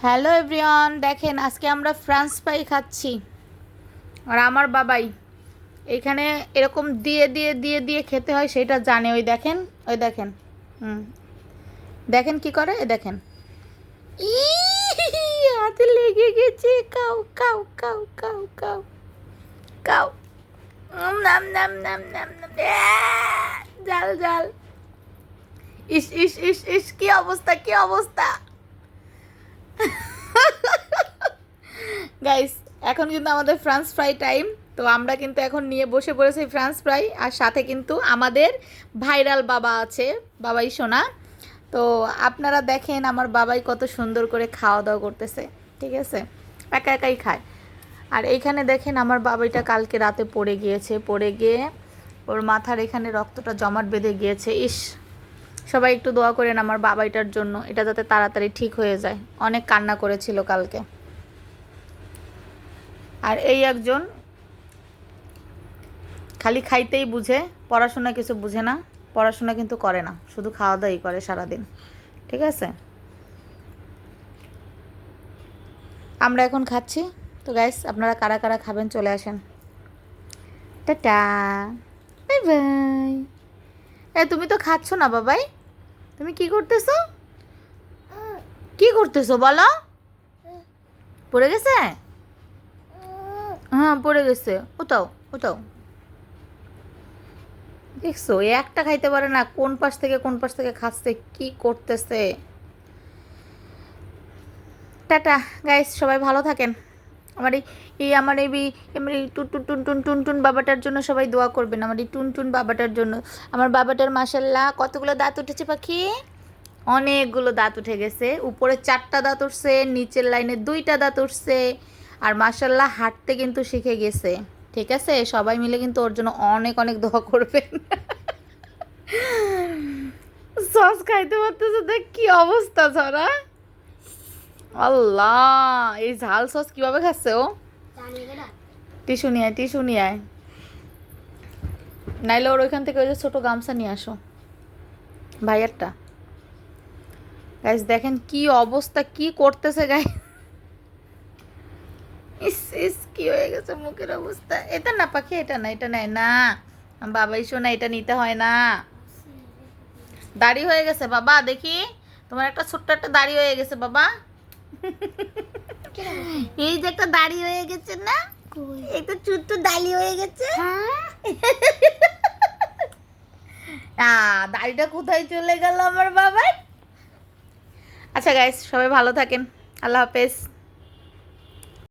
Hello everyone, দেখেন আজকে আমরা ফ্রান্স ফ্রাই খাচ্ছি। আর আমার বাবাই এখানে এরকম দিয়ে দিয়ে দিয়ে দিয়ে খেতে হয় সেটা জানে। ওই দেখেন, ওই দেখেন, হুম, দেখেন কি করে, এ দেখেন। হাতে লেগে গেছে। Cow cow cow cow cow cow. নাম নাম নাম নাম নাম। জাল জাল। ইস ইস ইস ইস, কি অবস্থা, কি অবস্থা। গাইস, এখন কিন্তু আমাদের ফ্রান্স ফ্রাই টাইম। তো আমরা কিন্তু এখন নিয়ে বসে পড়েছি ফ্রান্স ফ্রাই, আর সাথে কিন্তু আমাদের ভাইরাল বাবা আছে, বাবাই সোনা। তো আপনারা দেখেন আমার বাবাই কত সুন্দর করে খাওয়া দাওয়া করতেছে, ঠিক আছে, একা একাই খায়। আর এইখানে দেখেন আমার বাবাইটা কালকে রাতে পড়ে গিয়েছে, পড়ে গিয়ে ওর মাথার এখানে রক্তটা জমাট বেঁধে গিয়েছে। ইস, সবাই একটু দোয়া করেন আমার বাবাইটার জন্য, এটা যাতে তাড়াতাড়ি ঠিক হয়ে যায়। অনেক কান্না করেছিল কালকে। আর এই একজন খালি খাইতেই বুঝে, পড়াশোনা কিছু বুঝে না। পড়াশোনা কিন্তু করে না, শুধু খাওয়া দাওয়াই করে সারাদিন, ঠিক আছে। আমরা এখন খাচ্ছি। তো গাইস, আপনারা কারা কারা খাবেন চলে আসেন। Tata, bye bye. তুমি তো খাচ্ছ না বাবাই, তুমি কি করতেছো, কি করতেছো বলো। পড়ে গেছে, হ্যাঁ পড়ে গেছে, ওটাও ওটাও। দেখছো, একটা খাইতে পারে না, কোন পাশ থেকে কোন পাশ থেকে খাচ্ছে, কি করতেছে। টাটা গাইস, সবাই ভালো থাকেন। আমার এই টুন টুন টুন টুন টুন টুন বাবাটার জন্য সবাই দোয়া করবেন, আমার এই টুন টুন বাবাটার জন্য। আমার বাবাটার মাশাল্লাহ কতগুলো দাঁত উঠেছে পাখি, অনেকগুলো দাঁত উঠে গেছে। উপরে 4টা দাঁত উঠছে, নিচের লাইনে 2টা দাঁত উঠছে। আর মাশাল্লাহ হাঁটতে কিন্তু শিখে গেছে, ঠিক আছে। সবাই মিলে কিন্তু ওর জন্য অনেক অনেক দোয়া করবেন। সস খাইতে পারতেছে, দেখ কি অবস্থা ছড়া। আল্লাহ, এই ঝাল সস কিভাবে খাচ্ছে ও। টিস্যু নিয়ে আয়, টিস্যু নিয়ে আয়, নাইলে ওর ওইখান থেকে ওই যে ছোটো গামছা নিয়ে আসো, ভাইয়ারটা। গাইস দেখেন কি অবস্থা, কি করতেছে গাই। ইস ইস, কি হয়ে গেছে মুখের অবস্থা। এটা না পাখি, এটা না, এটা নেয় না বাবাই শোনা, এটা নিতে হয় না। দাড়ি হয়ে গেছে বাবা, দেখি তোমার একটা ছোট্ট একটা দাড়ি হয়ে গেছে বাবা। এই যে একটা দাড়ি হয়ে গেছে না, একটা ছোট্ট দাড়ি হয়ে গেছে। দাড়িটা কোথায় চলে গেল আমার বাবার। আচ্ছা গাইস, সবাই ভালো থাকেন, আল্লাহ হাফেজ।